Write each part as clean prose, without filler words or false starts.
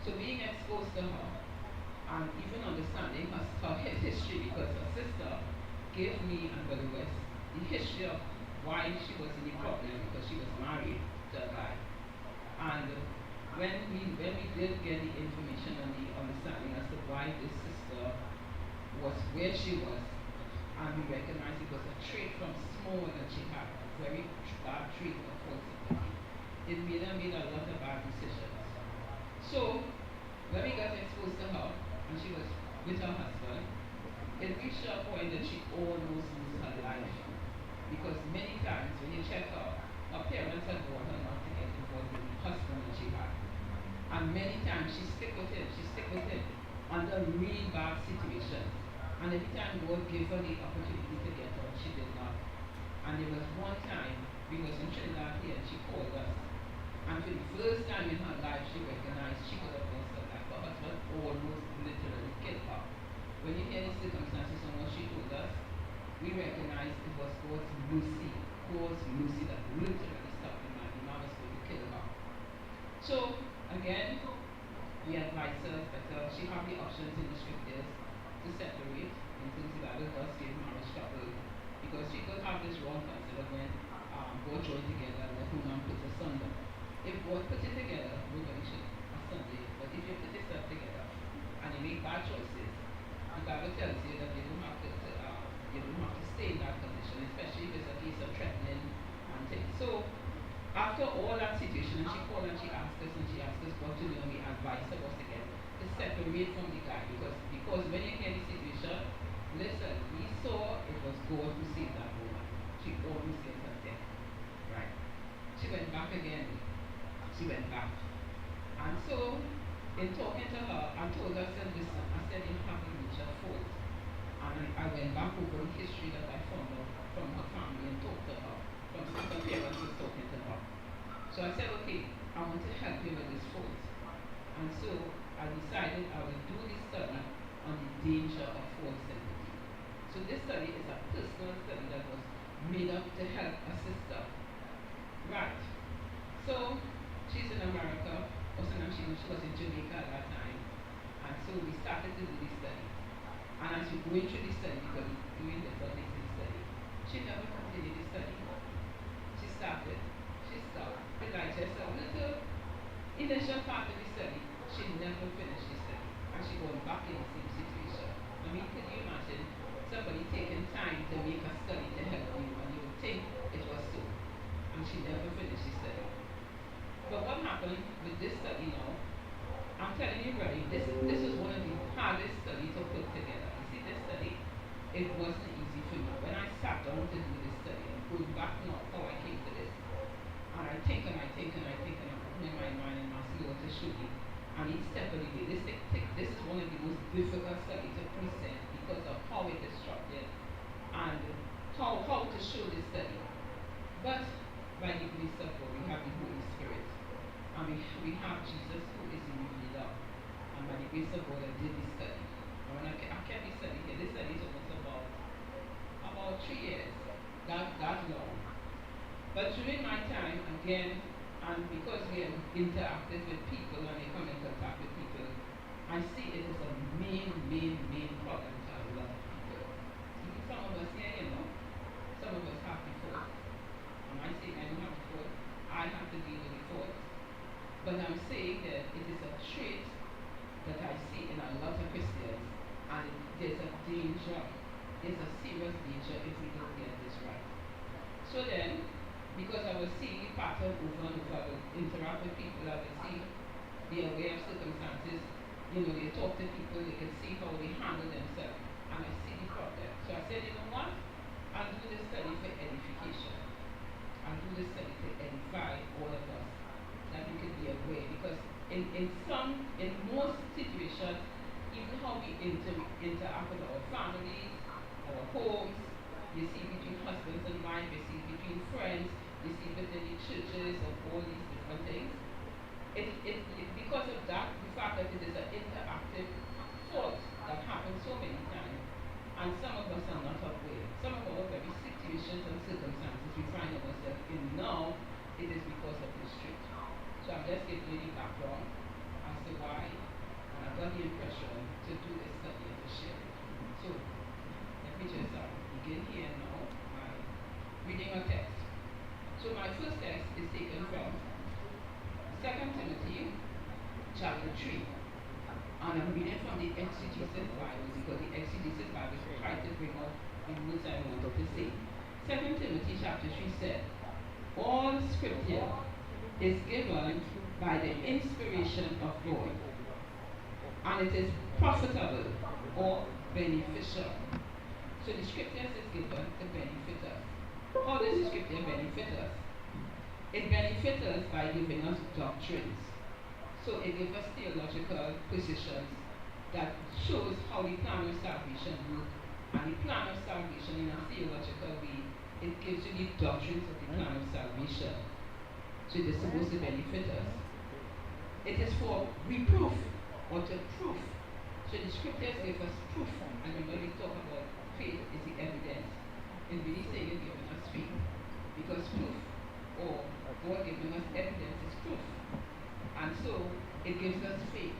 So being exposed to her and even understanding her history, because her sister gave me and Brother West the history of why she was in the problem, because she was married to a guy. And when we did get the information and the understanding as to why this sister was where she was, and we recognized it was a trait from small that she had, a very bad trait of false sympathy. It made her made a lot of bad decisions. So when we got exposed to her, and she was with her husband, it reached a point that she almost lost her life. Because many times when you check her parents had warned her not to get involved with the husband that she had. And many times she stick with him under really bad situations. And every time God gave her the opportunity to get out, she did not. And there was one time, we was in Trinidad here, and she called us. And for the first time in her life, she recognized she could have lost her life. Her husband almost literally killed her. When you hear the circumstances and what she told us, we recognized it was God's mercy that literally stopped the man. The man was going to kill her. So, again, we advise her that she have the options in the scriptures to separate in terms of that does give marriage couple, because she could have this wrong concept of when God joined together, let who man put asunder. If God put it together, nobody should asunder it. But if you put yourself together and you make bad choices, the Bible tells you that you don't have to stay in that condition, especially if it's a case of threatening and things. So after all that situation, and she called and she asked us what to do, and we advised her was to get to separate from the guy, because when you hear the situation, listen, we saw it was God who saved that woman. She almost gets her death. Right. She went back again. She went back. And so in talking to her, I told her, I said, listen, I said you haven't reached a fault. And I went back over the history that I found out from her family and talked to her, from some parents who was talking to her. So I said, okay, I want to help you with this fault. And so I decided I would do this study on the danger of false sympathy. So this study is a personal study that was made up to help a sister. Right. So she's in America. Also now she was in Jamaica at that time. And so we started to do this study. And as we going through this study, because we're doing the this study, she never continued the study. She started. She stopped. Like just a little initial part of the study, she never finished the study. And she going back in the same situation. I mean, could you imagine somebody taking time to make a study to help you, and you would think it was so. And she never finished the study. But what happened with this study now, I'm telling you, brother, this was one of the hardest studies to put together. You see, this study, it wasn't easy for me. When I sat down to do this study, and going back now how I came to this, and I think and I'm opening my mind and asking God to show me. And each step of the way, this is one of the most difficult studies to present because of how it is structured and how to show this study. But by the grace of God, we have the Holy Spirit. And we have Jesus who is in the leader. And by the grace of God, I did this study. And when I kept this study here, this study is almost about 3 years. That long. But during my time, again, and because we are interactive with people and we come in contact with people, I see it as a main problem to a lot of people. Even some of us here, some of us have the fault. And I say I don't have the fault, I have to deal with the fault. But I'm saying that it is a trait that I see in a lot of Christians, and there's a danger, there's a serious danger if we don't get this right. So then, because I was seeing the pattern over and over, I would interact with people, I would see their way of circumstances, they talk to people, they can see how they handle themselves, and I see the problem. So I said, you know what? I'll do this study for edification. I'll do this study to edify all of us, that we can be aware, because in most situations, even how we interact with our families, our homes, you see between husbands and wives, you see between friends, you see within the churches and all these different things. Because of that, the fact that it is an interactive thought that happens so many times, and some of us are not aware. Some of our very situations and circumstances we find ourselves in now, it is because of this truth. So I'm just giving you the background as to why chapter 3. And I'm reading from the Exegesis Bible because the Exegesis Bible tries to bring out the words I wanted to say. 2 Timothy chapter 3 said, all scripture is given by the inspiration of God, and it is profitable or beneficial. So the scriptures is given to benefit us. How does the scripture benefit us? It benefits us by giving us doctrines. So it gives us theological positions that shows how the plan of salvation works. And the plan of salvation in a theological way, it gives you the doctrines of the plan of salvation. So it is supposed to benefit us. It is for reproof or to proof. So the scriptures give us proof. And when we talk about faith is the evidence. It's really saying it's giving us faith. Because proof or God giving us evidence is proof. And so it gives us faith.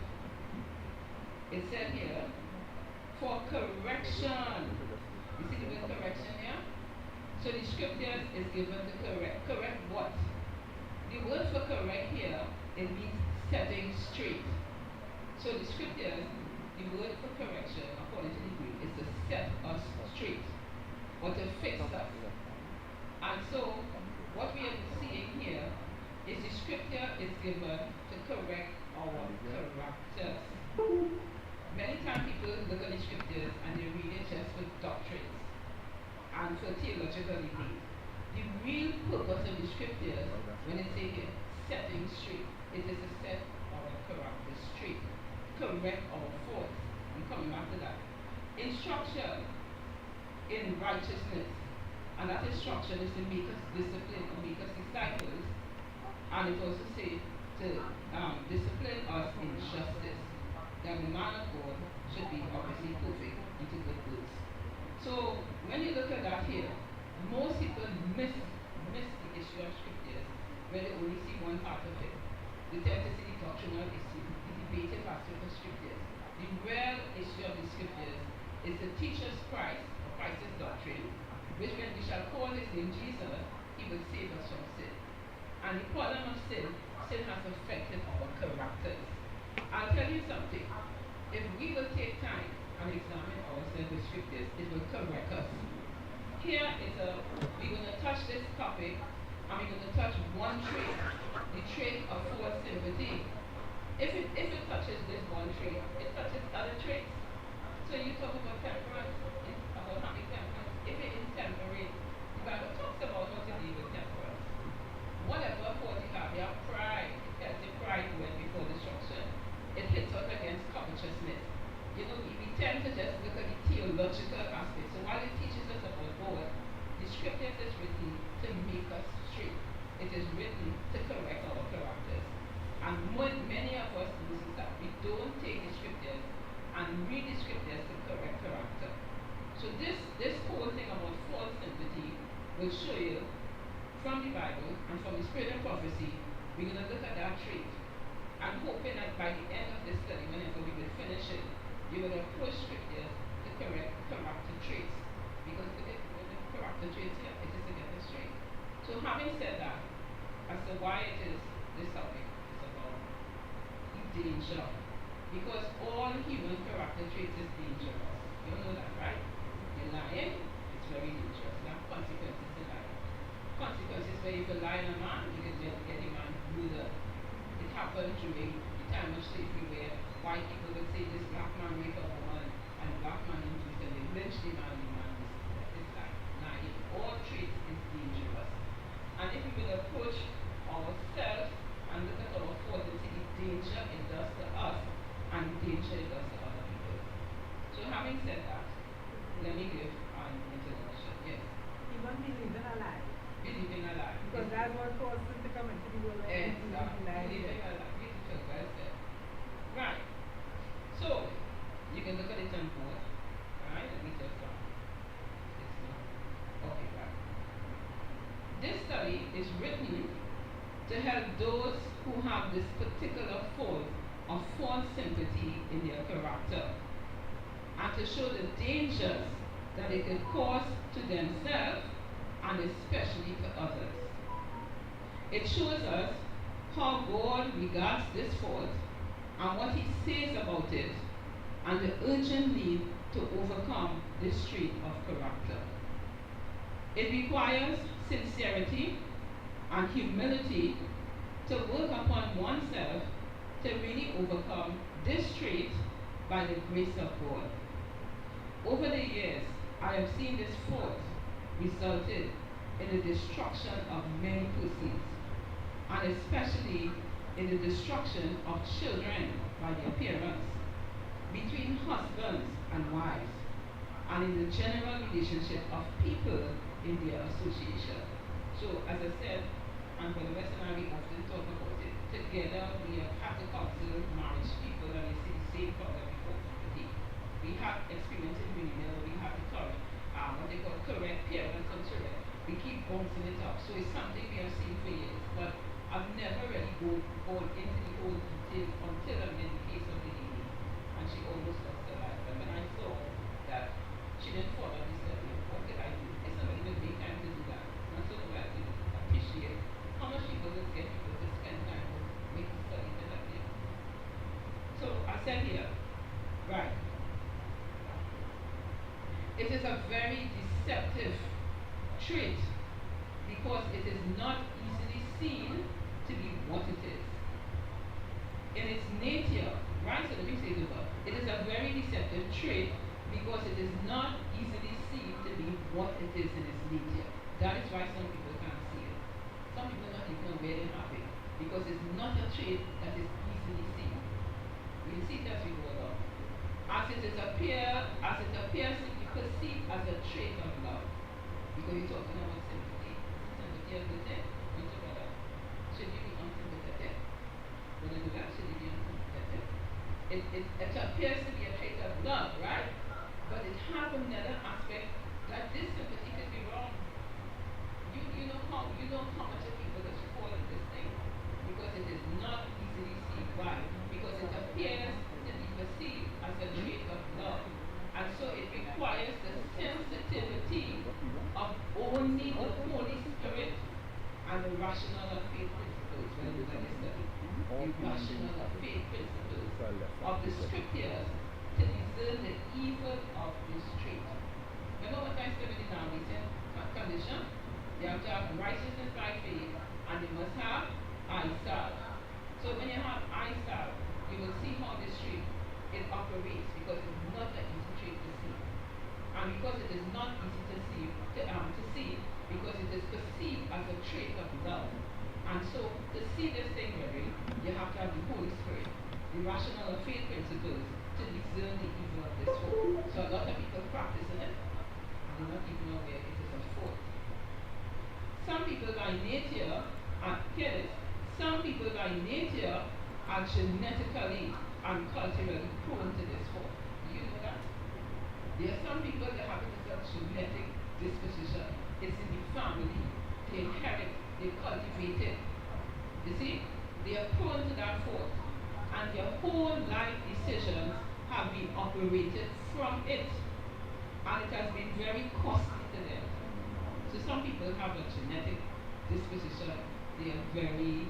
It said here, for correction. You see the word correction here? So the scriptures is given to correct. Correct what? The word for correct here, it means setting straight. So the scriptures, the word for correction, according to the Greek, is to set us straight or to fix us. And so what we are seeing here is the scripture is given to correct our characters. Many times people look at the scriptures and they read it just for doctrines and for theological debate. The real purpose of the scriptures, when it says here, setting straight, it is to set our character straight, correct our faults. I'm coming back to that. Instruction in righteousness, and that instruction is to make us discipline or make us disciples, and it also says to discipline us in justice, that the man of God should be obviously perfect into good works. So when you look at that here, most people miss the issue of scriptures when they only see one part of it. They tend to see the doctrinal issue, the debated aspect of scriptures. The real issue of the scriptures is to teach us Christ, or Christ's doctrine, which when we shall call his name Jesus, he will save us from sin. And the problem of sin has affected our characters. I'll tell you something. If we will take time and examine ourselves with scriptures, it will correct us. Here is we're going to touch this topic, and we're going to touch one trait, the trait of false sympathy. If it touches this one trait, it touches other traits. So you talk about temperance, about having temperance. If it is temperate, the Bible talks about how to deal with temperance. Whatever fault you have, you have pride. It tells you pride went before destruction. It hits out against covetousness. You know, we tend to just look at the theological aspect. So while it teaches us about God, the scriptures is written to make us straight. It is written to correct our characters. And many of us lose that. We don't take the scriptures and read the scriptures to correct character. So this whole thing about false sympathy will show you from the Bible and from the spirit of prophecy. We're going to look at that trait. I'm hoping that by the end of this study, whenever we will finish it, you will approach scriptures to correct character traits. Because the character traits here, it is to get us straight. So having said that, as to why it is this topic is about the danger. Because all human character traits is dangerous. You know that, right? You're lying, it's very dangerous. There are consequences to lying. Consequences where if you lie on a man, you can get a man murdered. It happened during the time of slavery where white people would say this black man raped a woman and black man induced and they lynched the man is lying. All traits is dangerous. And if we will approach ourselves and look at our faults and see the danger it does to us and the danger it does to other people. So having said that, let me give an introduction. Yes. Even believing a lie. Believing a lie. Because that's what causes us to come into the world. Exactly. Believing a lie. Beautiful, well said. Right. So, you can look at it on board. Alright, let me just it's not. Okay, right. This study is written to help those who have this particular fault of false sympathy in their character and to show the dangers that it can cause to themselves and especially to others. It shows us how God regards this fault and what he says about it, and the urgent need to overcome this trait of character. It requires sincerity and humility to work upon oneself to really overcome this trait by the grace of God. Over the years, I have seen this fault resulted in the destruction of many persons, and especially in the destruction of children by their parents, between husbands and wives, and in the general relationship of people in their association. So, as I said, and for the rest of we often talk about it, together we have had to counsel marriage people, and you see the same problem before sympathy. We have experience in renewal, we have the correct, what they call correct parents and children. We keep bouncing it up. So it's something we have seen for years, but I've never really gone into the whole detail until I'm in the case of the lady, and she almost lost her life. And when I saw that she didn't follow this study, what did I do? It's not even make time to do that. And so I to appreciate how much people just get people to spend time to make the study to help them. So I said here, right, it is a very deceptive trait because it is not easily seen to be what it is. In its nature, right? So let me say it over. It is a very deceptive trait because it is not easily seen to be what it is in its nature. That is why some people can't see it. Some people are not even aware they have it because it's not a trait that is easily seen. We see it as we go along. As it appears to be perceived as a trait of love. Because you're talking about sympathy. Sympathy is the thing. You talk about that. Should you be unsympathetic? When you do that, should you be unsympathetic? It appears to be a trait of love, right? But it has another aspect that this sympathy could be wrong. You know how much of people that fall in this thing? Because it is not easily seen. Why? Because it appears to be perceived as a trait of love. And so it requires the sensitivity of only the Holy Spirit and the rational of faith principles. When you look at this study, the rational of faith principles of the scriptures to discern the evil of this trait. Remember what I said in our recent condition? They have to have righteousness by faith, and they must have eyesight. So when you have eyesight, you will see how this trait it operates, because it's not an easy trait to see. And because it is not easy to see, because it is perceived as a trait of love. And so to see this thing really, you have to have the Holy Spirit, the rational of faith principles, to discern the evil of this fault. So a lot of people practicing it, and they're not even aware it is a fault. Some people by nature, hear this, some people by nature are genetically and culturally prone to this fault. Do you know that? There are some people that have a genetic disposition. It's in the family. They inherit, they cultivate it. You see? They are prone to that fault. And their whole life decisions have been operated from it. And it has been very costly to them. So some people have a genetic disposition. They are very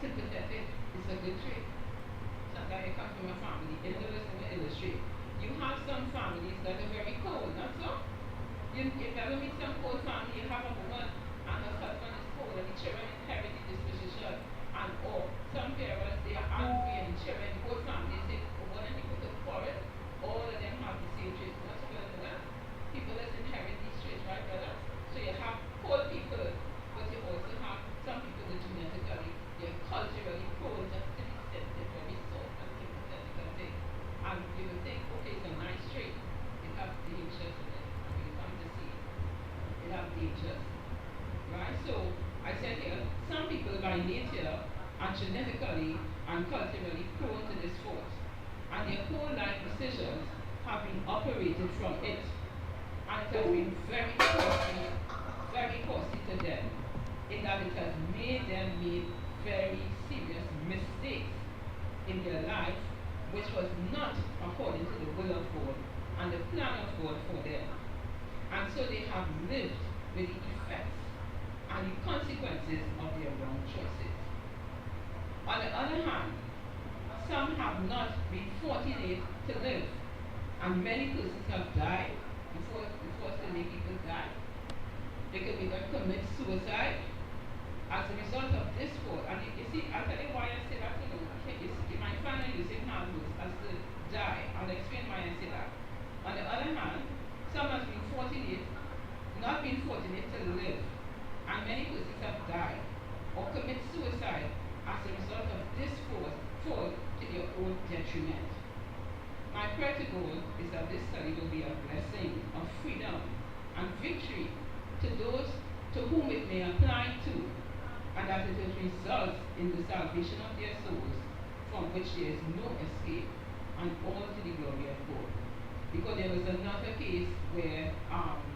sympathetic. It's a good trait. Sometimes you come from a family, illustrate. You have some families that are very cold, not so? You ever meet some cold family, you have a woman and her husband is cold and the children inherit the disposition, and or some parents they are angry and the children, the whole family say, oh, when people to quarrel, all of them have the same traits. Not so well, that people that inherit these traits, right, brother? So you have cold people, but you also have some people that genetically, they're culturally prone to be sensitive, very soft and sympathetic and things. And you will think, okay, it's a nice trait. It has dangers in it. And when you come to see it has dangers. Right? So I said here, some people by nature are genetically and culturally prone to this fault. And their whole life decisions have been operated from it. And it has been very costly to them, in that it has made them make very serious mistakes in their life, which was not according to the will of God and the plan of God for them. And so they have lived with the effects and the consequences of their wrong choices. On the other hand, some have have not been fortunate to live. And many persons have died before so many people die. They could even commit suicide as a result of this fault. And you see, I'll tell you why I say that, okay, you might find that using hard words as to die. I'll explain why I say that. On the other hand, some have been fortunate, not been fortunate to live. And many persons have died or commit suicide as a result of this fault to their own detriment. My prayer to God is that this study will be a blessing of freedom and victory to those to whom it may apply to, and that it will result in the salvation of their souls, from which there is no escape, and all to the glory of God. Because there was another case where,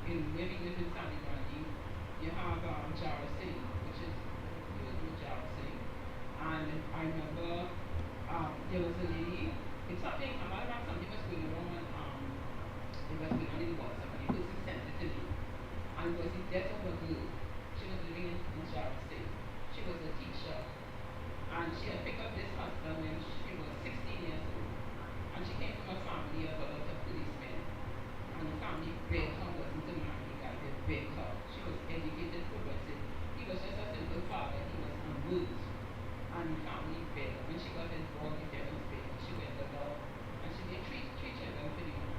in maybe in Sandy Brandy, you have Jara Singh, which is, you know Jara Singh, and I remember there was a lady, it's something, a matter of something was going on, it was going on in WhatsApp, and it was sensitive, and it was the death of a girl. She was living in Jara State. She was a teacher, and she had picked up this husband when she was 16 years old, and she came from a family of a lot of policemen, and the family begged her wasn't to marry the guy. They begged her. She was educated, progressive. He was just a simple father. He was unmoved, and the family begged her. When she got involved in Devil's Bay, she went to law, and she did three children for the man.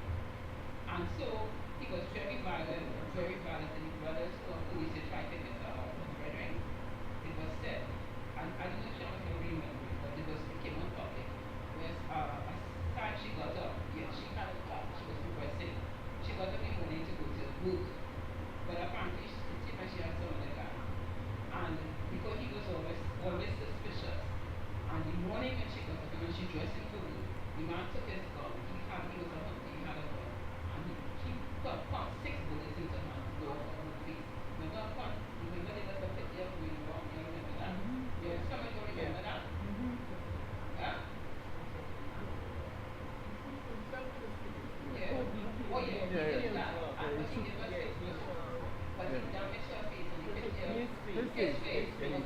And so he was very violent, and the brothers who are police they tried to get the brethren. It was said, and I don't know if you remember it, but it came on public. Whereas a time she got up, yeah, she had a car, she was progressing. She got up in the morning to go to work. But apparently it seemed like she had some other guy. And because he was always suspicious. And the morning when she got up, when she dressed in for work, the man took his gun. He was a hunter, he had a gun. And he pumped 6 bullets into her door on her face. Remember they got a picture of going wrong? You remember that? Yeah, somebody don't remember that? Huh? Yeah. Oh yeah, he did that. But he did not 6 bullets. But he damaged her face and he picture his face. Right?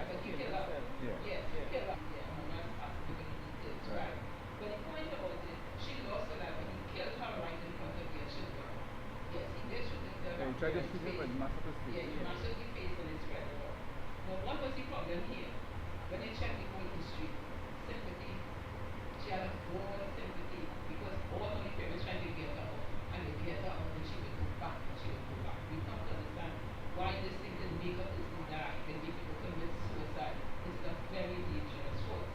But he killed her. Yes, he killed her. Yeah, I'm not asking you any details, right? But the point about it, she lost her life, but he killed her right in front of their children. Yes, he did shoot himself. Yeah, he tried to shoot him, but massacred his face. Yeah, he massacred his face and it spread out. Now, what was the problem here? When they checked the whole history, sympathy, she had a broad sympathy because all of the parents tried to get her out, and they get her out, and she would go back, and she would go back. We come to understand why this thing can make a person die, can make people commit suicide. It's a very dangerous fault.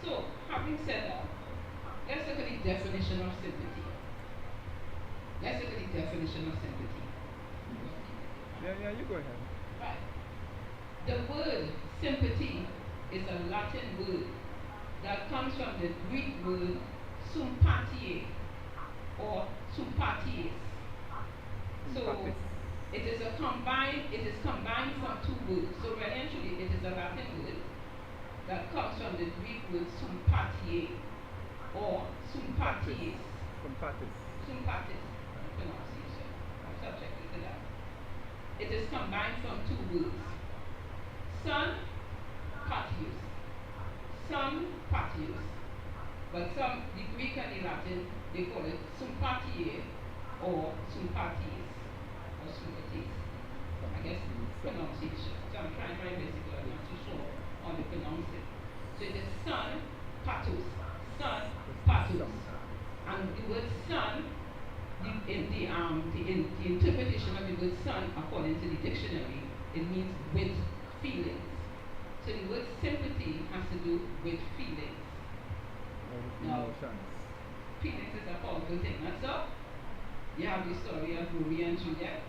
So, having said that, let's look at the definition of sympathy. Let's look at the definition of sympathy. Yeah, you go ahead. Right. The word sympathy is a Latin word that comes from the Greek word sympathie or sympathies. So it is combined from 2 words. So really and truly it is a Latin word that comes from the Greek word sympathie or sympathies. Sympathies. Pronunciation. I'm subjected to that. It is combined from 2 words. Patius. Patius. But the Greek and the Latin, they call it sympathie or sympathies or sympathies. I guess pronunciation. So I'm trying my best, but I'm not too sure on the pronunciation. So it is patus. Patus. And the word son, the interpretation of the word son, according to the dictionary, it means with feelings. So the word sympathy has to do with feelings. Now, feelings is a powerful thing, not so? You have the story of Romeo and Juliet.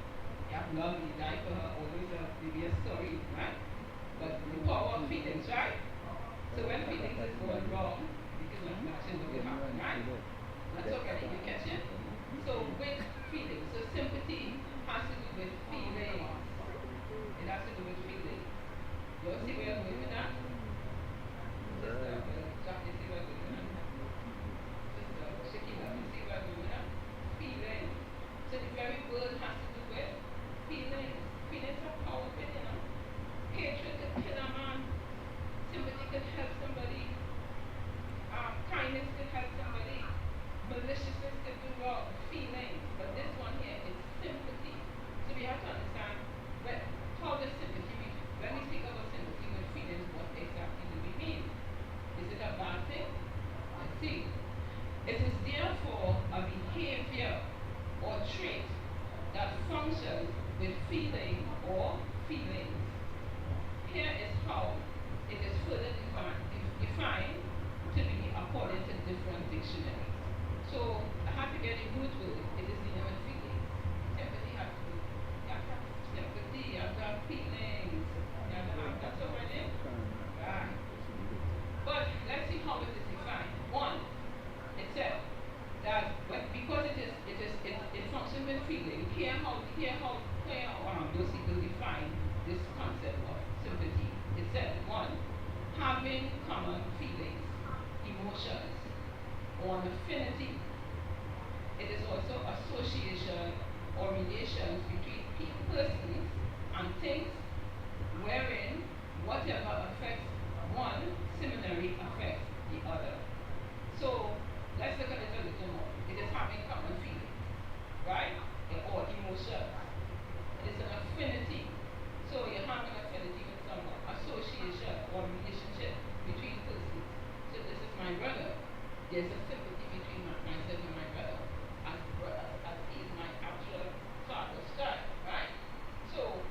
You have love and you die for her, always maybe a story, right? But the power of feelings, right? So when feelings is going wrong, because of action what will happen, right? That's okay, you catch it? So with feelings, so sympathy has to do with feelings. It has to do with feelings. You see where I'm going with that? Sister, Jack, you see where I'm going with that? Sister, Shakira, you see where I'm going with that? Feelings. So the very word has to do with feelings. Feelings are powerful, you know. Hatred could kill a man. Sympathy could help somebody. maliciousness could do feelings, but this one here is sympathy. So we have to understand how does sympathy, when we speak about sympathy with feelings, what exactly do we mean? Is it a bad thing? Let's see. It is therefore a behavior or trait that functions with feeling or feelings. Here is how it is further defined to be according to different dictionaries. So I have to get a root word. It is dealing with feelings. Sympathy has to do. You have to have sympathy, you have to have feelings, you have to have that already. Right. But let's see how it is defined. One, it said that because it functions with feeling. Here how those people define this concept of sympathy. It said one, having common feelings, emotions, or an affinity. It is also association or relations between persons and things wherein whatever affects one similarly affects the other. So let's look at it a little more. It is having common feelings, right? Or emotions. It is an affinity. So you have an affinity with someone, association or relationship between persons. So this is my brother. There's a sympathy between myself and my brother, as he is my actual father's child, right? So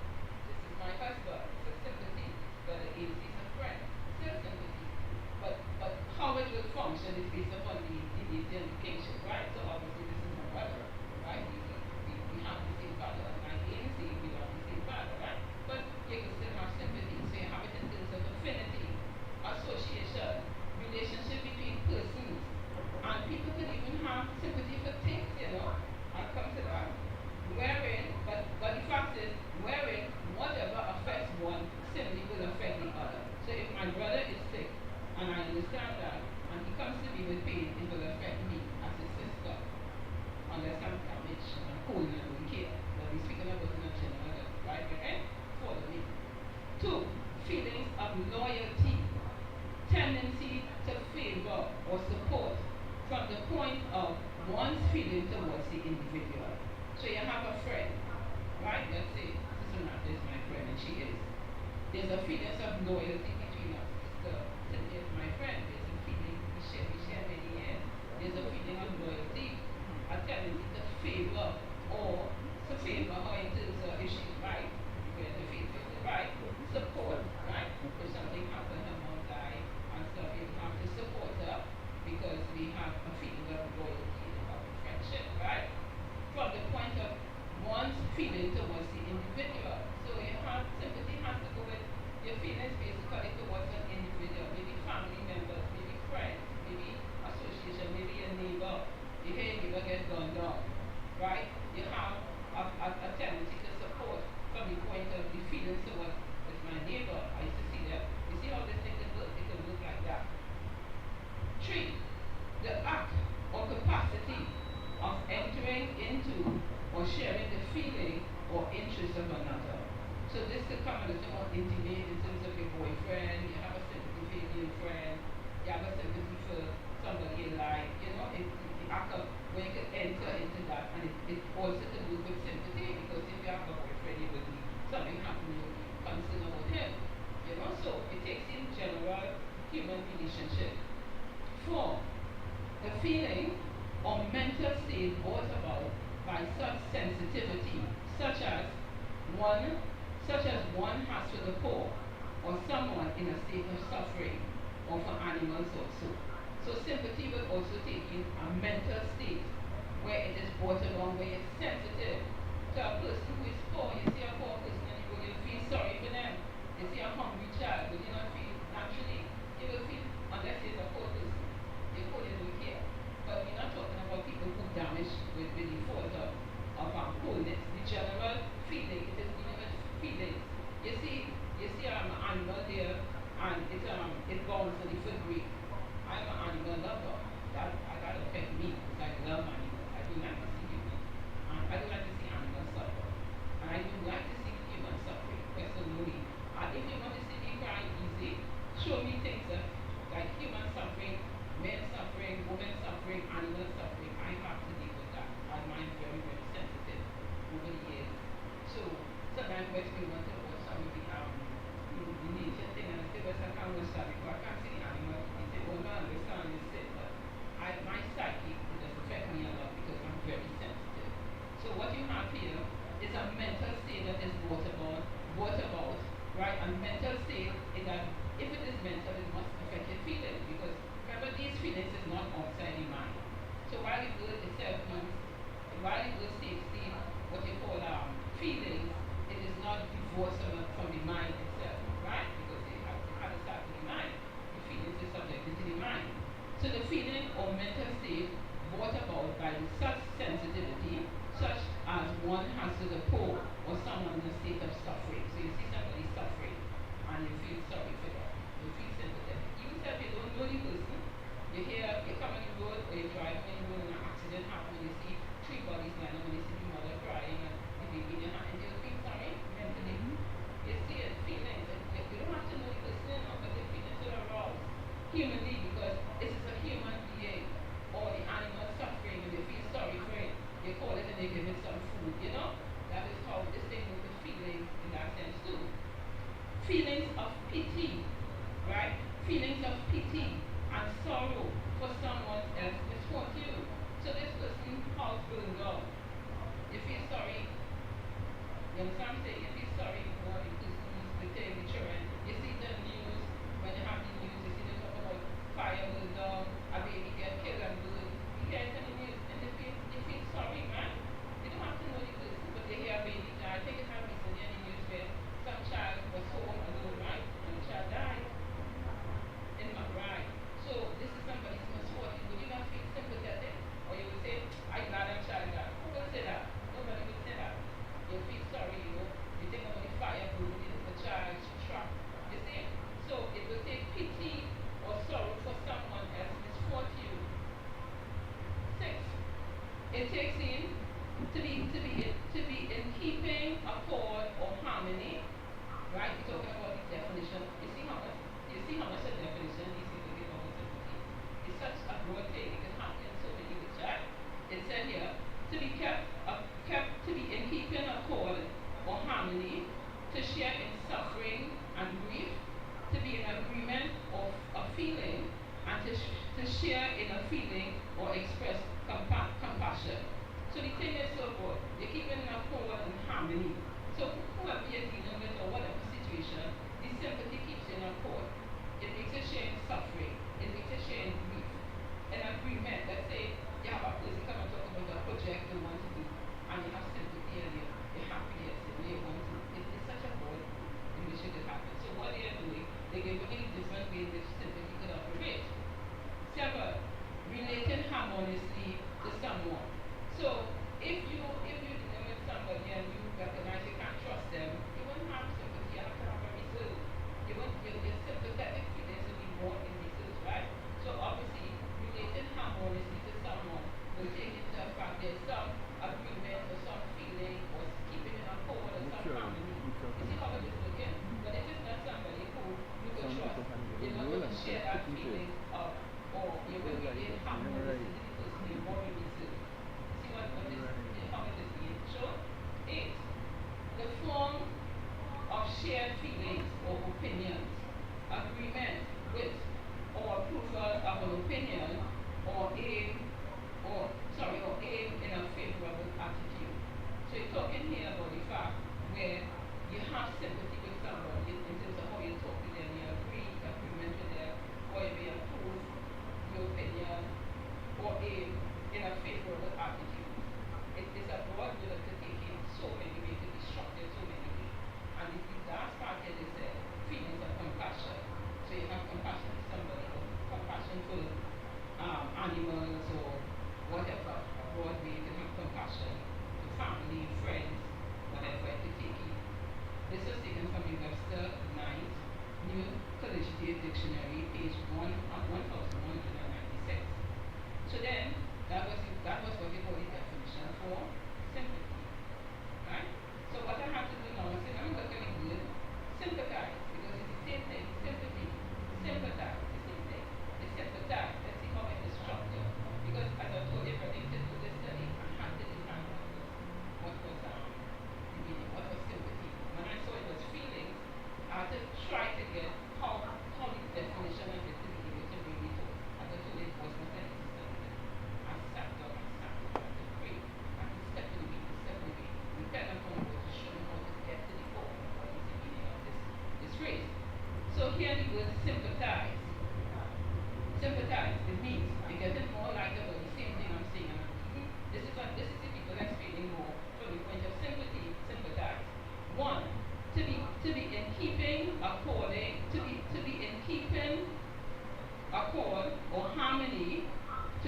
this is my husband. It's a sympathy. Brother he's a friend. Still sympathy. But how it will function is based upon the identification, right? So obviously this is my brother, right? We have the same father. And my ANC, we have the same father, right? But you can still have sympathy. So you have it in terms of affinity, association, relationship between persons. And people could even have sympathy for things, I'll come to that. But the fact is, wherein whatever affects one, similarly will affect the other. So if my brother is sick, and I understand that, and he comes to me with pain, it will affect me as his sister. Unless I'm damaged and cold and I don't care. But we're speaking about in a general level, right? Okay? Follow me. Two, feelings of loyalty, tendency to favor or support from the point of one's feeling towards the individual. So you have a friend, right? Let's say Sister Nat is my friend and she is. There's a feeling of loyalty between us. Sister Cynthia is my friend. There's a feeling we share many years. There's a feeling of loyalty, a tendency to favor or to favor her in terms of if she's right, because the faith is right, support, right? If something happened, her mom died and stuff, you have to support her because we have a feeling of loyalty and of friendship, right? From the point of one's feeling towards the individual. So you have sympathy has to go with your feelings basically towards an individual, maybe family members, maybe friends, maybe association, maybe a neighbor. You hear your neighbor get gunned down, right? You have a tendency to support from the point of the feelings towards it's my neighbor. I used to see that. You see how this thing can look? It can look like that. Three, the act or capacity of entering into or sharing the feeling or interest of another. So this could come a little more intimate in terms of your boyfriend, you have a sympathy for your friend, you have a sympathy for somebody you like, the act of when you could enter into that, and it also could do with sympathy, because if you have a boyfriend, it would be something happening, you would be concerned about him. So it takes in general human relationship. Four, the feeling or mental state brought about by such sensitivity, such as one has for the poor, or someone in a state of suffering, or for animals also. So sympathy will also take in a mental state where it is brought along, where it's sensitive to a person who is poor. You see a poor person and you feel sorry for them. You see a hungry child, but you not feel naturally. You will feel, unless it's a poor person, you don't care. But we're not talking about people who damage with the fault of our coolness. The general feeling, it is dealing with feelings. You see an animal there, and it bounds to the foot brake. I'm an animal lover. That affect me because I love animals. I do like to see humans. And I do like to see animals suffer. And I do like to see humans suffering. Personally. And if you want to see me cry easy, show me things like human suffering state brought about by the such sensitivity, such as one has to the poor or someone in a state of suffering. So you see somebody suffering and you feel sorry for them. You feel sympathetic. Even if you don't know the person, you come on the road or you drive on the road and an accident happens and you see three bodies lying and you see the mother crying and the baby in your hand and you feel sorry mentally. You see it, feelings. And you don't have to know the person, you know, but the feelings will arouse humanly because this is a human being or the animal suffering and you feel sorry for it. You call it and you give it some food, you know? That is how this thing with the feelings in that sense too. Feelings of pity, right? Feelings of pity and sorrow for someone else misfortune. So this person house burned down. You feel sorry. You understand what I'm saying? You feel sorry for the person who's protecting the children. You see the news, when you have the news, you see them talk about fire burned down, a baby get killed and burned. You hear it in the news and you feel sorry, man. You don't have to know the person, but you hear a baby die. I think it happened recently in the news where some child was home alone, right? And the child died in McBride. So this is somebody's misfortune. Would you not feel sympathetic? Or you would say, I glad that child died. Who will say that? Nobody would say that. You'll feel sorry, you know. You think about the fire burning, the child's trapped. You see? So it will take pity or sorrow for someone else's misfortune. Six, it takes in to be in keeping, accord, or harmony. Right? We're talking about the definition. You see how much a definition is to give about sympathy. It's such a broad thing. It can happen in so many ways, right? It said here to be kept to be in keeping, accord, or harmony, to share in suffering and grief, to be in agreement of a feeling, and to share in a feeling or express compassion. So the thing is so good. You're keeping in accord and harmony. So whoever you're dealing with or whatever situation, the sympathy keeps you in accord. It makes you share in suffering. It makes you share in grief. An agreement. Let's say you have a person come and talk about a project you want to do, and you have sympathy and you're happy and you want to. It's such a good in which it could happen. So what they're doing, they're giving you different ways which sympathy could operate. Seven, relating harmoniously to someone. So if you dealing with somebody and you recognize you can't trust them, you won't have sympathy. You have to have a reserve. Your sympathetic feelings will be more in reserve, right? So obviously, relating harmoniously to someone will take into account there's some agreement or some feeling or keeping in accord or some harmony. You see how it is looking? But if it's not somebody who you could trust, you're not going to share that feeling of, or you will relate harmoniously to the person you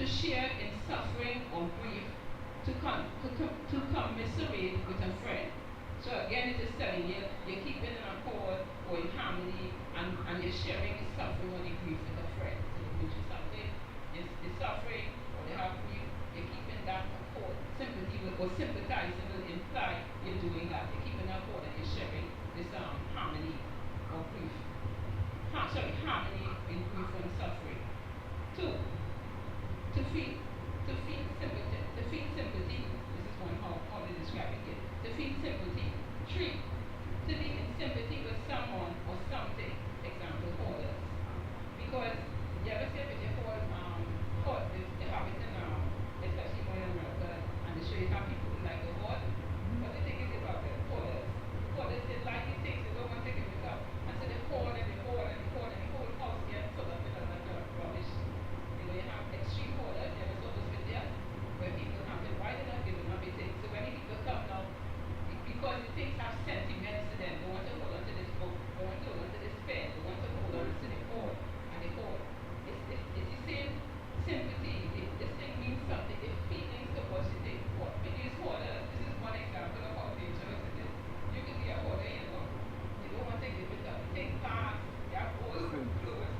to share in suffering or grief, to commiserate with a friend. So again, it is telling you you're keeping in accord or in harmony, and you're sharing the suffering or the grief with a friend. So which is something is suffering or they have grief, you're keeping that accord. Sympathy with, or sympathizing will imply you're doing that. You're keeping that accord and you're sharing this harmony or grief. Harmony in grief and suffering. Two, to feel sympathy. This is one how they describe it here. To feel sympathy. Three, to be in sympathy with someone or something. Example, hoarders. Because you ever see a video called hoard, they have it in especially more in America, and they show you how people who like the hoard. What do you think is about them? Hoarders. Hoarders, they like the things, they don't want to give it up. And so they hoard and they hoard and they hoard and the whole house gets full of it and rubbish. You know, you have extreme hoarders, you ever saw those videos where people have been, why they're not giving up the things? So when the people come now, because the things have sentiments to them, they want to hold on to this book, they want to hold on to this pen, they want to hold on to the hoard, and the hoard. It's the same sympathy. This thing means something. The feelings towards the thing. What we use hoarders, this is one example of how dangerous it is. You can be a hoarder, you know. You don't want to give it up. Take part, you have old clothes,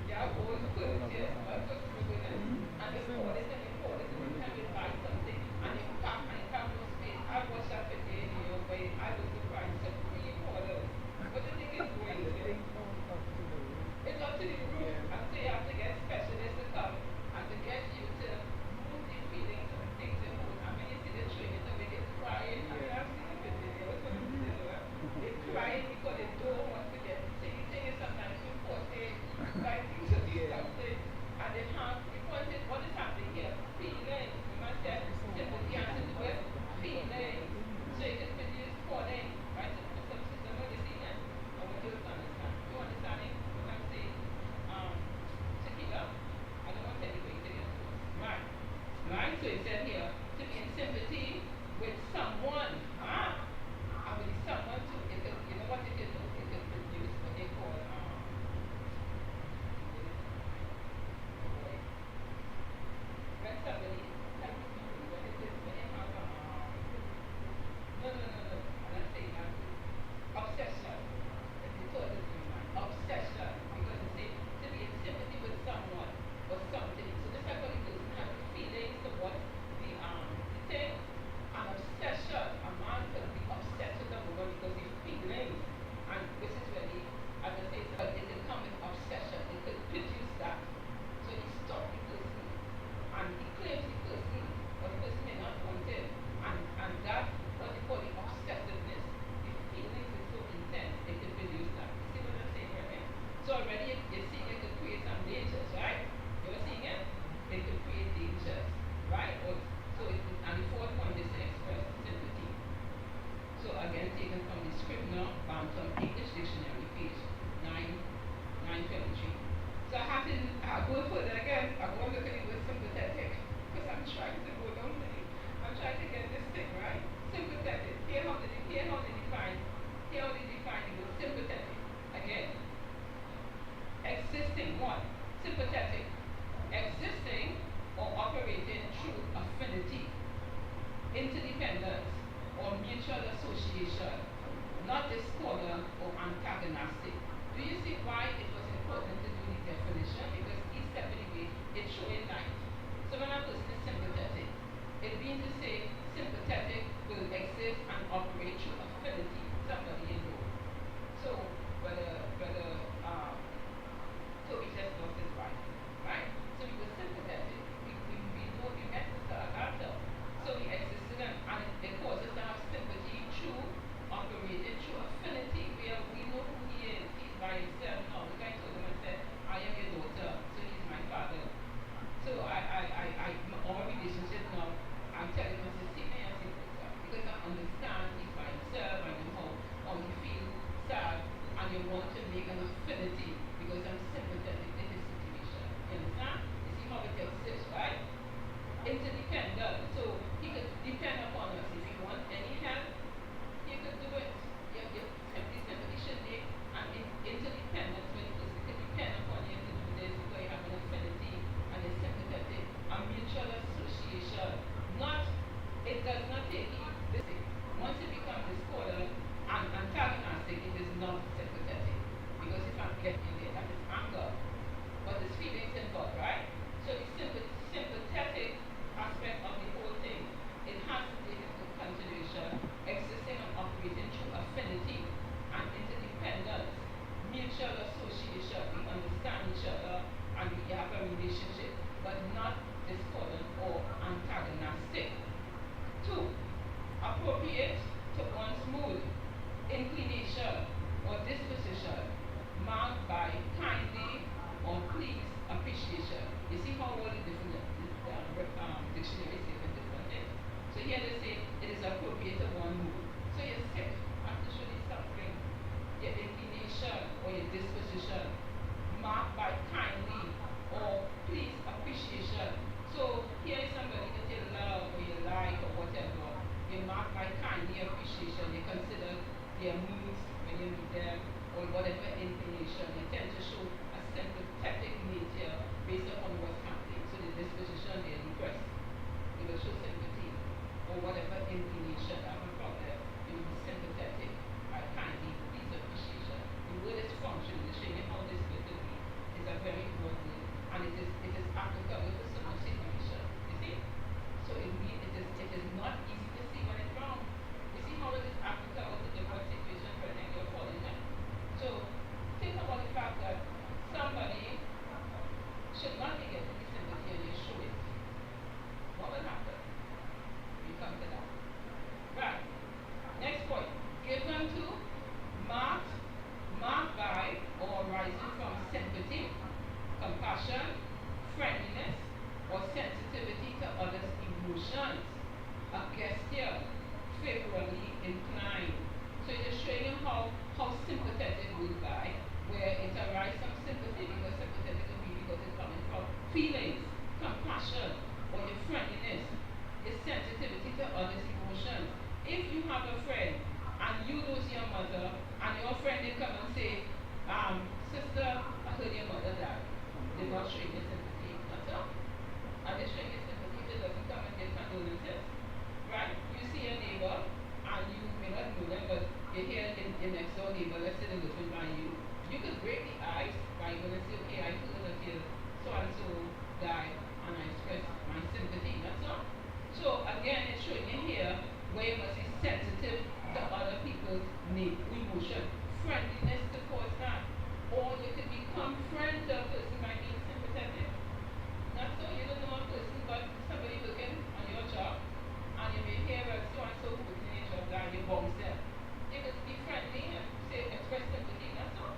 you have old clothes, yes, lots of clothes in it. And the hoarders and the hoarders, every time you buy something, and they pack and they have no space. I watched that video in New York where I was surprised. So three hoarders. What do you think is going here? It's up to the group, and so you have to get specialists to come and to get you to move the feelings and things in hold. And when you see the training, so they get crying. I mean, I've seen the video, it's what you know, they're crying because they don't want to get. So you think it's sometimes you force it, like things to be something, and they have, because it's what is happening here, feelings. You must have sympathy has to do with feelings. So you just can use calling, right? So some system, what you see here, I want you to understand. You understanding what I'm saying? Tequila. I don't want anybody to get right. Right? So it said here to be in sympathy with someone. And with someone too, it could, you know what it could do? It could produce what they call when somebody like what is this? When they have no. I'm not saying that. Obsession. If you thought this in mind. Obsession. Because it says to be in sympathy with someone or something. So this is what it is. You have feelings towards the emotions. A gesture, favorably inclined. So it is showing you how sympathetic good guy, where it arises some sympathy because sympathetic could be because it's coming from feelings, compassion, or your friendliness, your sensitivity to others' emotions. If you have a friend and you lose your mother and your friend they come and say, sister, I heard your mother died. They're not showing your sympathy. That's all. And they're showing your sympathy if it doesn't come and give condolences. Right? You see a neighbor and you may not know them, but you hear your next door neighbor, let's say they're living by you. You could break the ice by going to say, okay, I heard that your so and so died and I express my sympathy. That's all. So again, it's showing you here where you must be sensitive to other people's need, emotion. Friendliness to cause that. Or you could become friends of a person by being sympathetic. Not so you don't know a person, but somebody looking on your job, and you may hear a so and so working in your job guy, you bounce them. You could be friendly and say express sympathy, that's all.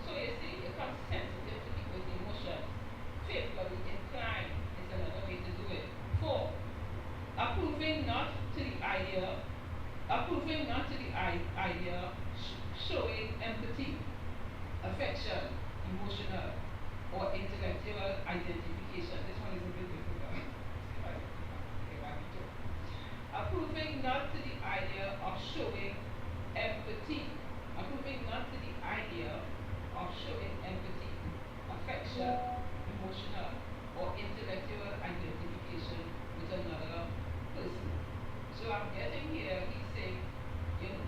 So you see, you become sensitive to people's emotions. Favorably inclined is another way to do it. 4. Approving not to the idea, idea, showing empathy, affection, emotional, or intellectual identification. This one is a bit difficult. Approving not to the idea of showing empathy. Approving not to the idea of showing empathy, affection, emotional, or intellectual identification with another person. So I'm getting here, he's saying,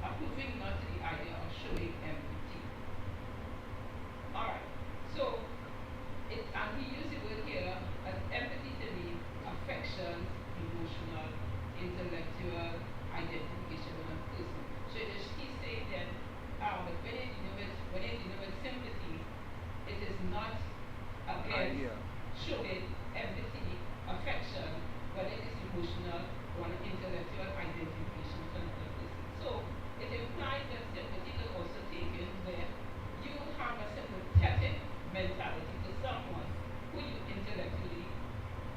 approving not to the idea of showing empathy. Alright, so and he used the word here as empathy to me, affection, emotional, intellectual identification with a person. So he's saying that when you're dealing with sympathy, it is not against showing empathy, affection, but it is emotional or an intellectual identification with another person. So it implies that sympathy will also take in where you have a sympathetic mentality to someone who you intellectually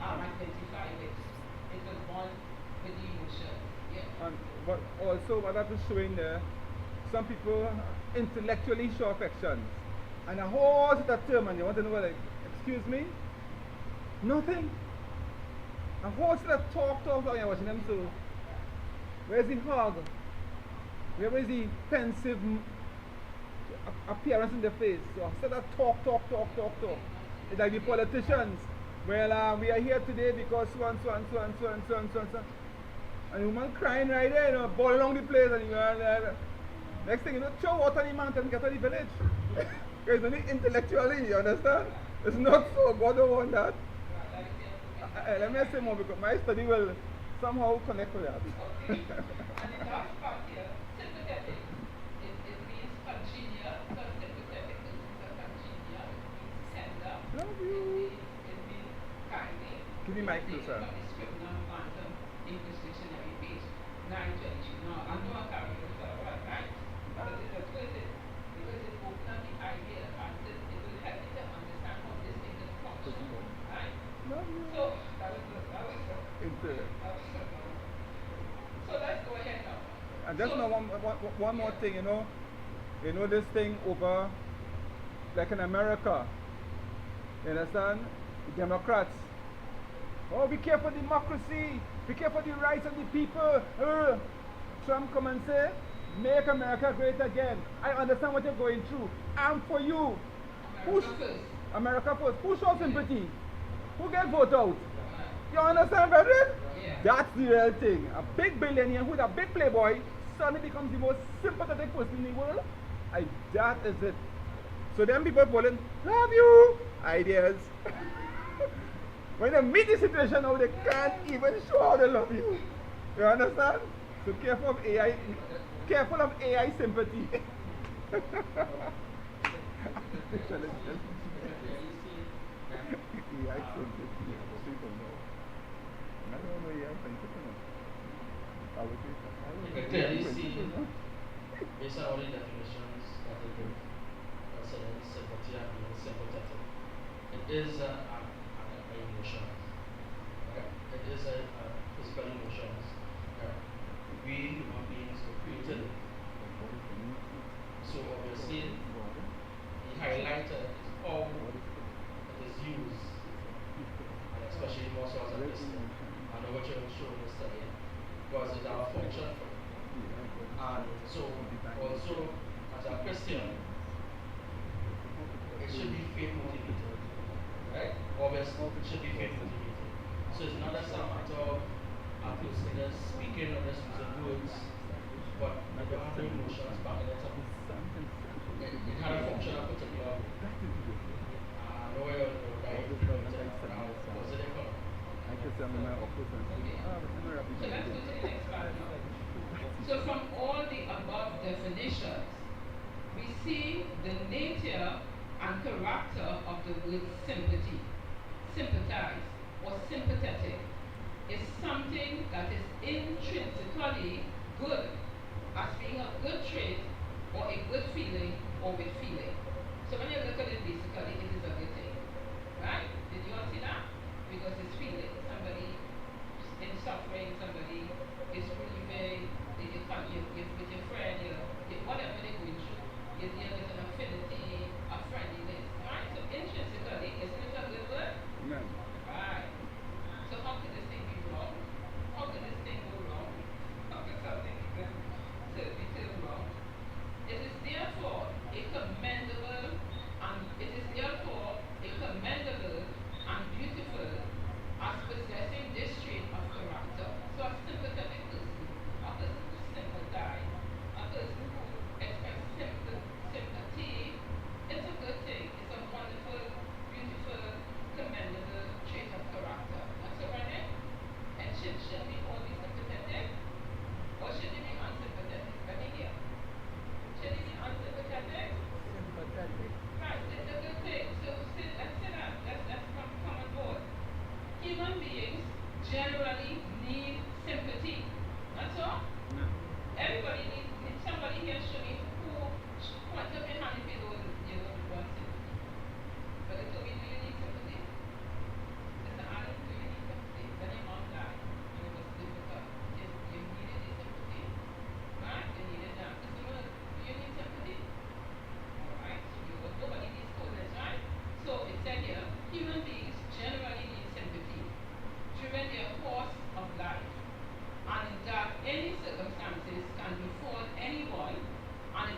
identify with. It was born with the emotion. Yeah. But also, what that is showing there, some people intellectually show affections. And a whole set of term, and you want to know what, like, excuse me? Nothing. A whole set of talk, you're watching them, so where's the hug? Where is the pensive appearance in the face? So instead of talk. It's like the politicians. Well, we are here today because so and so. And the woman crying right there, ball along the place, and next thing you know, throw water on the mountain and get to the village. Because it's only intellectually, you understand? It's not so, God don't want that. Let me say more because my study will somehow connect with that. Okay. And the last part here, sympathetic. It means congenial, because sympathetic is congenial, it means tender. Love you. It means kindly. Give me my closer. From the Scribner Quantum English Dictionary, page 922. Now, I know I can't read it for a while, right? But it was worth it because it opened up the idea and it will help you to understand how this thing is functioning, right? Love you. So, that was good. So let's go ahead now. And just one more thing, you know this thing over, like in America, you understand? The Democrats, oh, be careful democracy, be careful the rights of the people. Trump come and say, make America great again. I understand what you're going through. I'm for you. America first. Who shows sympathy? Who gets voted out? You understand, brethren? Yeah. That's the real thing. A big billionaire who's a big playboy suddenly becomes the most sympathetic person in the world. That is it. So then people pulling, love you, ideas. When they meet the situation now, they can't even show how they love you. You understand? So careful of AI sympathy. AI sympathy. You can clearly see, based on all the definitions that they give, concerning sympathy and being sympathetic, it is an emotion. It is a also as a Christian. I know what you're showing us today because it's our function for it. And so also as a Christian, it should be faith motivated. Right? Obviously, it should be faith motivated. So it's not just a matter of a person just speaking or just using words, but they don't have the emotions backing it up. It had a function a particular way. I know you're right now. Was it economic? I guess I'm in my office and say, Okay. So let's go to the next part now. So from all the above definitions, we see the nature and character of the word sympathy. Sympathize or sympathetic is something that is intrinsically good, as being a good trait or a good feeling or with feeling. So when you look at it basically, it is a good thing. Right? Did you all see that? Because it's feeling. Somebody in suffering, somebody is grieving, with your friend, whatever they're going through, there is an affinity, a friendliness. Right? So intrinsically, isn't it a good word? no. Right. So how could this thing be wrong? How could this thing go wrong? How could something be turned wrong? It is therefore a commendable and beautiful as possessing this trait of character. So a sympathetic person, a person who sympathize, a person who expresses sympathy, it's a good thing. It's a wonderful, beautiful, commendable trait of character. That's all right? And should we all be sympathetic? Or should we be unsympathetic? Let me hear. Should we be unsympathetic? Sympathetic. Right, it's a good thing. So let's say that. Let's come on board. Human beings generally need sympathy. That's all. No. Everybody needs somebody here show me who point up your hand if you don't want sympathy. But they told me, do you need sympathy? Mr. Allen, do you need sympathy? Then your mom died and it was difficult. You needed the sympathy. Right? You needed that. Mr. Miller, do you need sympathy? Alright, so nobody needs coldness, right? So it said here, human beings generally need sympathy during their course of life. And that any circumstances can befall anyone, and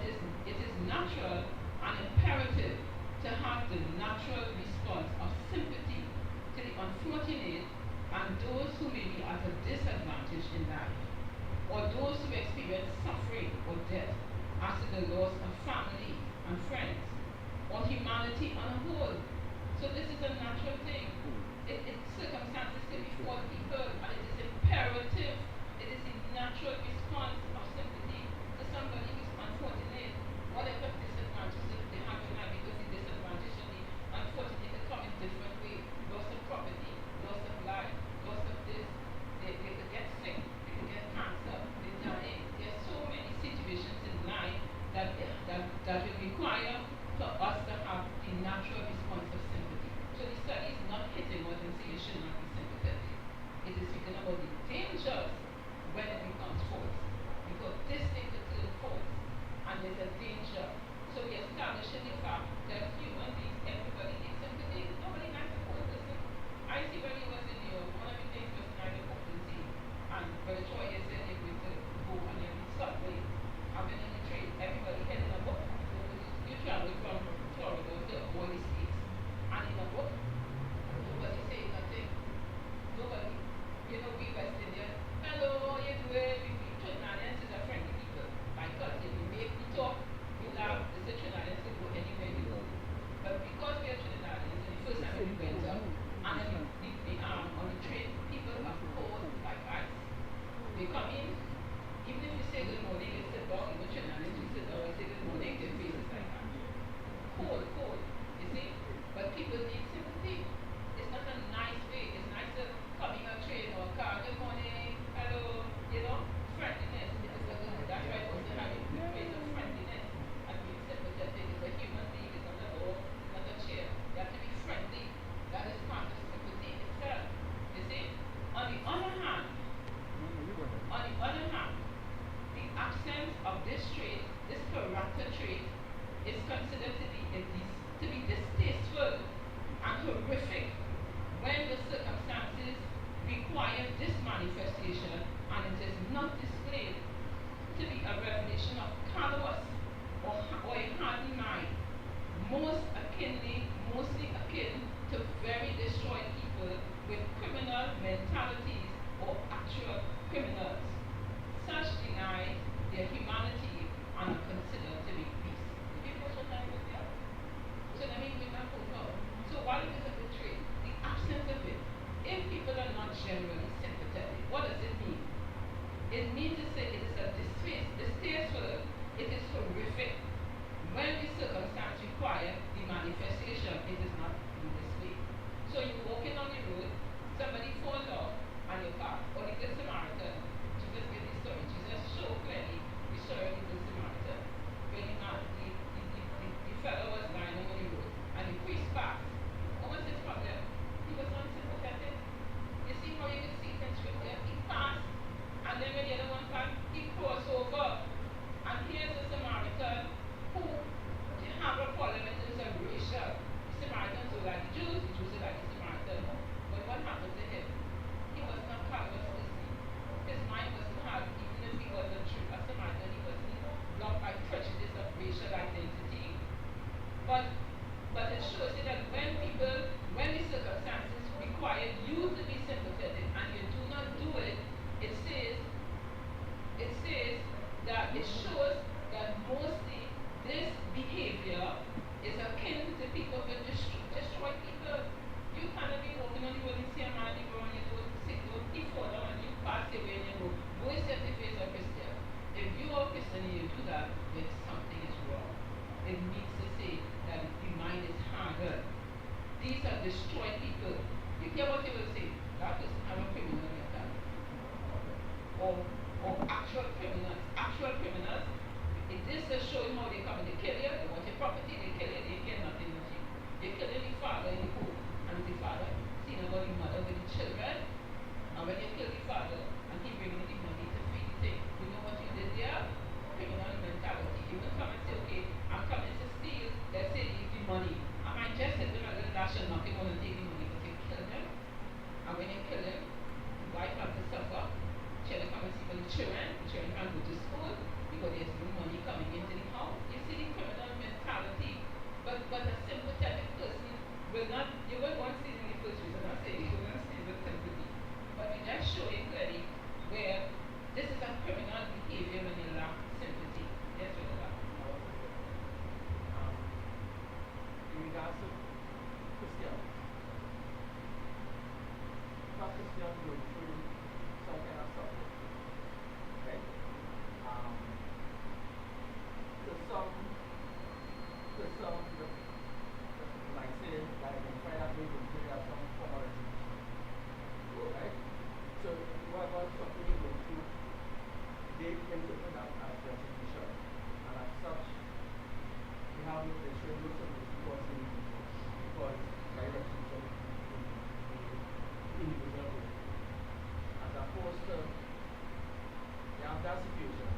it is natural generally sympathetic. What does it mean? It means to say it is a distasteful, it is horrific. When the circumstance requires the manifestation, it is not in this way. So you're walking on the road, somebody falls off, and you pass. Or the Good Samaritan, Jesus gave the story. Jesus showed clearly the story of the Good Samaritan. When the fellow was lying on the road, and the priest passed. What was his problem? He was unsympathetic. You see how you can see it in scripture? He passed, and then when the other one passed, he crossed over. And here's a Samaritan who didn't have a problem in terms of racial. The Samaritans were like the Jews were like the Samaritans. But what happened to him? He was not callous listening. His mind wasn't hard, even if he was a Samaritan, he wasn't blocked by prejudice of racial identity. But it shows you that when the circumstances require you to be sympathetic and you do not do it, it says that it shows that mostly this behavior is akin to people who destroy people. You cannot be walking on the road and see a man you go and you don't he fall down and you pass away and you go yourself the face of Christian. If you are Christian and you do that, then something is wrong. It means to say that the mind is hardened. These are destroyed people. You hear what they will say? That person have a criminal mentality. Or actual criminals. Actual criminals, it is to show you how they come and they kill you, they want your property, they kill you, they care nothing with you. They kill the father in the home, and the father seeing about the mother with the children, and when you kill the father, and he bringing the money to feed the thing, you know what you did there? Criminal mentality. You will come and say, okay, I'm coming to steal, let's say the money. I might just hit them a little dash and knock him on and take the money, but you kill them. And when you kill him, the wife has to suffer. Children come and see for the children can't go to school because there's no money coming into the house. You see the criminal mentality. But a sympathetic person will not, you won't want to see in the first place, I'm not saying you will not see with sympathy. But you just show it clearly where this is a criminal behavior when you lack sympathy. Yes, we lack. In regards to Christians, not Christians going through some kind of suffering. Okay? To some might say that I can find out maybe we have some form of retribution. Right? So whatever suffering you go through, they interpret that as retribution. And as such, we have no pressure in most of this because by retribution in individual way. As opposed to you have that situation,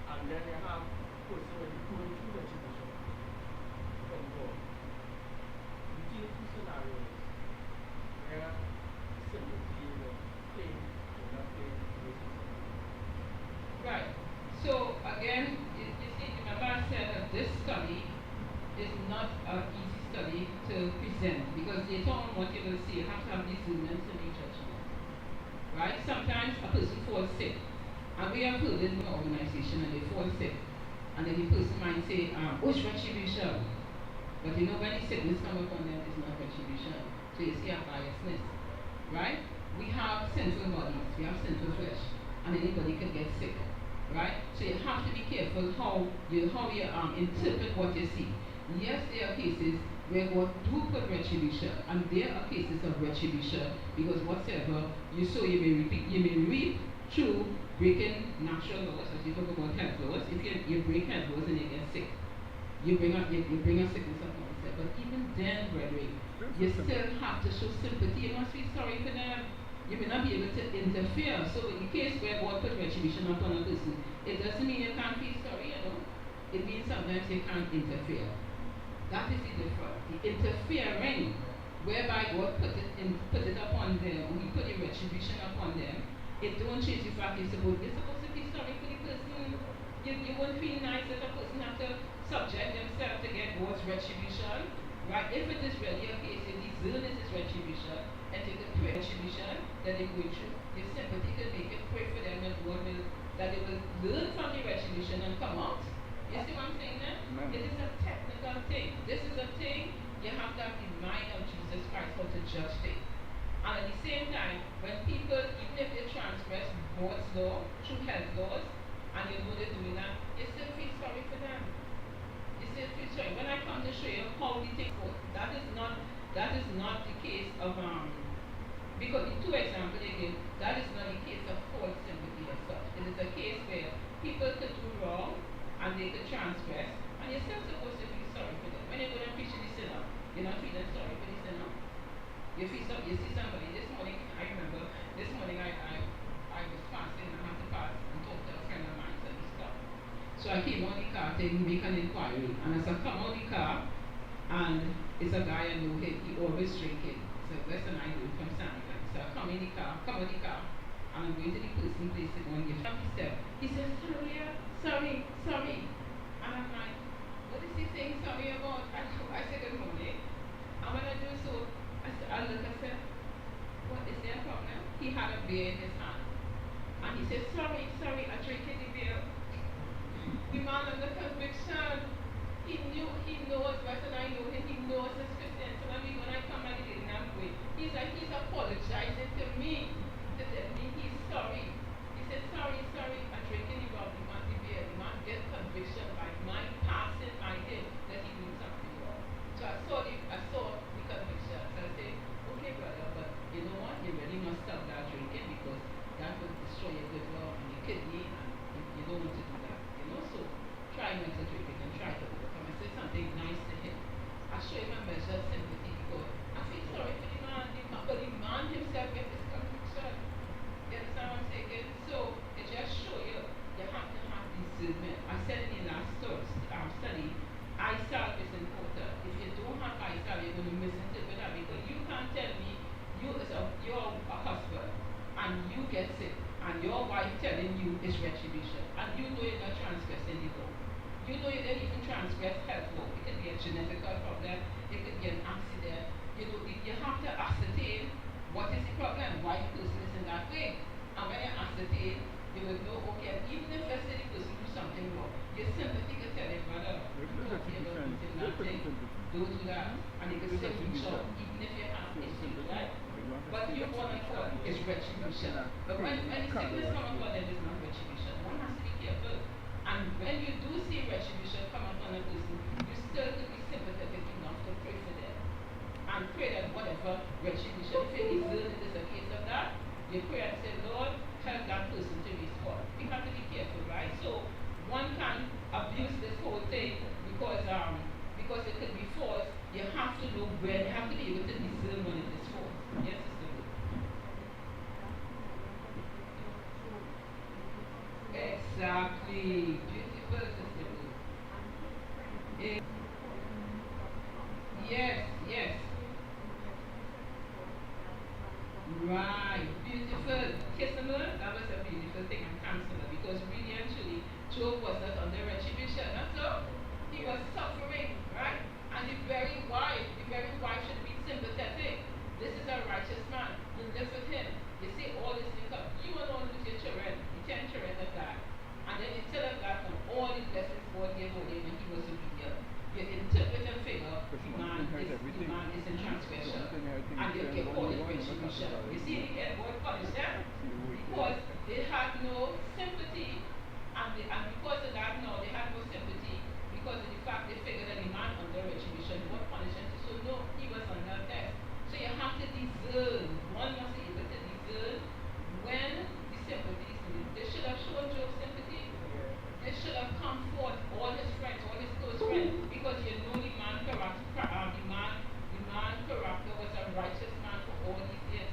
and then you have person when you going through retribution from God. You see the two scenarios where sympathy will play or not play Right. So again, you see, remember I said that this study is not an easy study to present because they don't want you to see. You have to have discernment to make judgment. Right? Sometimes a person falls sick. And we have heard in our organization and they fall sick. And then the person might say, it's retribution. But you know when the sickness comes upon them, it's not retribution. So you see a biasness. Right? We have sinful bodies, we have sinful flesh. And anybody can get sick. Right? So you have to be careful how you interpret what you see. Yes, there are cases where God do put retribution, and there are cases of retribution because whatever you sow, you may reap through breaking natural laws. As you talk about health laws, if you break health laws and you get sick, you bring a sickness upon yourself. But even then, brethren, you still have to show sympathy. You must be sorry for them. You may not be able to interfere. So in the case where God put retribution upon a person, it doesn't mean you can't feel sorry, It means sometimes you can't interfere. That is the difference. The interfering, whereby God put it upon them, we put the retribution upon them, it don't change the fact you're supposed to be sorry for the person. You won't feel nice that a person has to subject themselves to get God's retribution. Right? If it is really a case, if discern it is retribution, and take the prayer retribution that they go through, your sympathy can make it pray for them and God will, that they will learn from the retribution and come out. You see what I'm saying then? It is a technical thing. This is a thing you have to have the mind of Jesus Christ how to judge things. And at the same time, when law, through health laws, and you know they're doing that, you still feel sorry for them. You still feel sorry. When I come to show you how we take forth, that is not the case of because the two examples they give, that is not a case of false sympathy as such. It is a case where people could do wrong and they could transgress, and you're still supposed to feel sorry for them. When you go and preach to the sinner, you're not feeling sorry for the sinner. You see somebody this morning. I remember this morning I was fasting and I had to pass and talk to a friend of mine and stuff. So I came out the car to make an inquiry, and as I come out the car, and it's a guy I know him. He always drinking. So listen, I know from Santa. So I come out the car, and I'm going to the person place to go and give him his step. He says, sorry. And I'm like, what is he saying sorry about? I said good morning. And when I do so, I look and said, what is their problem? He had a beer in his hand. And he said, sorry, I'm drinking the beer. The man under conviction, he knows better than I know him, he knows his Christian. So when I come and he didn't have way, he's apologizing to me. To tell me he's sorry. He said, sorry, I'm drinking the rum, the man the beer. The man get conviction by my passing by him that he knew something wrong. So I saw the conviction. So I said, okay brother, but you know what? You really must stop that drinking because that will destroy your liver and your kidney and you don't want to do that. So try not to drink it and try to overcome. I said something nice to him. I show him a measure of sympathy because I feel sorry for the man, but the man himself gets his conviction. You understand what I'm saying? So it just show you have to have discernment. I said in the last study, eyesight is important. If you don't have eyesight, you're going to misinterpret that because you can't tell me you're a husband and you get sick and your wife telling you it's retribution and you know you're not transgressing the law. You know you didn't even transgress health law. It could be a genetical problem, it could be an accident. You have to ascertain what is the problem, why the person is in that way. And when you ascertain, you will know, okay, even if let's say the person do something wrong, your sympathy can tell him, brother, don't do that. And you can still reach out, even if you have issues, right? But you want to call is retribution. But when the sickness comes upon them, it's not retribution. One has to be careful. And when you do see retribution come upon a person, you still to be sympathetic enough to pray for them. And pray that whatever retribution, if you deserve it is a case of that, you pray and say, Lord, help that person to respond. We have to be careful, right? So one can abuse this whole thing because it could be false. You have to know when, you have to be able to discern when it is false. Yes, Sister Ruth. Exactly. Beautiful, Sister Ruth. Yes. Right. Beautiful. Kissamer, that was a beautiful thing and counselor because really and truly, Job was not under retribution. That's all. He was suffering, right? And the very wife should be sympathetic. This is a righteous man. You live with him. You say all this things up. You alone lose your children, the 10 children of God. And then you tell him that from all the blessings God gave him when he was obedient. You interpret and figure the man is in transgression. And you call it retribution. You see the end God punished them because they had no sympathy. And because of that, no, they had no sympathy. Because of the fact they figured that the man under retribution was punishment. So no, he was under death. So you have to discern. One must be able to discern when the sympathy is needed. They should have shown Job sympathy. They should have come forth, all his friends, all his close friends, because you know the man character was a righteous man for all these years.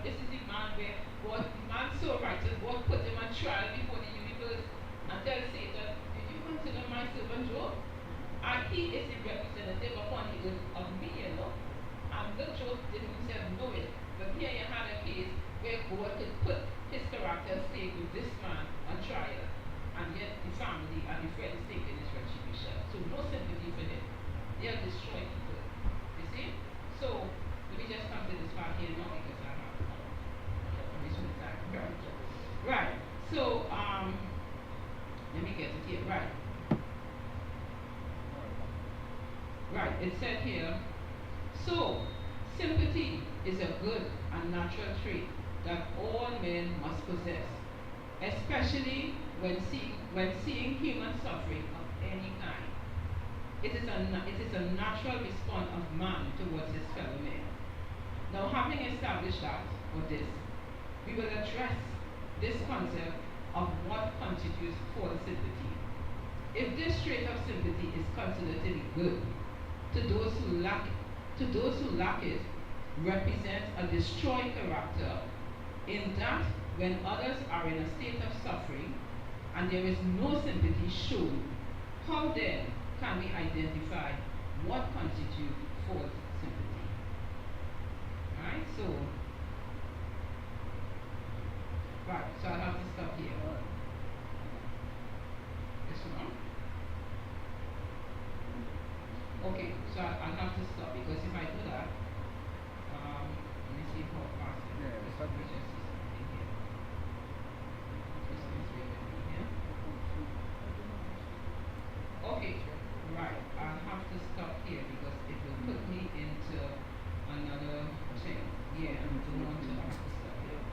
This is the man where the man so righteous, God put him on trial before the universe and tell Satan, did you consider my servant Job? And he is the representative upon the earth of me, And look, Job didn't himself know it. But here you had a case where God could put his character stake with this man on trial. And yet the family and the friends taking his retribution. So no sympathy for them. They are destroying people. You see? So let me just come to this part here now because I have permission to time. Right. So let me get it here. Right. It said here, so sympathy is a good and natural trait that all men must possess. especially when seeing human suffering of any kind. It is a natural response of man towards his fellow man. Now, having established that, or this, we will address this concept of what constitutes false sympathy. If this trait of sympathy is considered to be good, to those who lack it, represents a destroyed character, in that when others are in a state of suffering and there is no sympathy shown, how then can we identify what constitutes false sympathy? Alright, so I have to stop here. This one. Okay, so I'll have to stop because if I do that, let me see how fast it is. Just something here. Just bear with me here. Okay, right. I'll have to stop here because it will put me into another thing. Yeah, I don't want to have to stop here.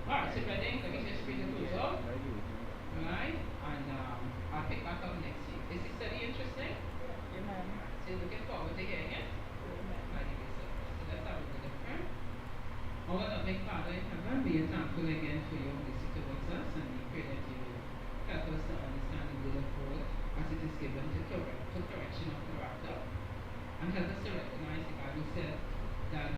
Alright, so ready? Let me just bring the close up. Alright, and I'll pick back up next week. Is this study interesting? So looking forward to hearing it. Mighty good stuff. So let's have a good look. Our loving Father in heaven, we are thankful again for your mercy towards us, and we pray that you will help us to understand the will of God as it is given to correction of character, and help us to recognize the Bible said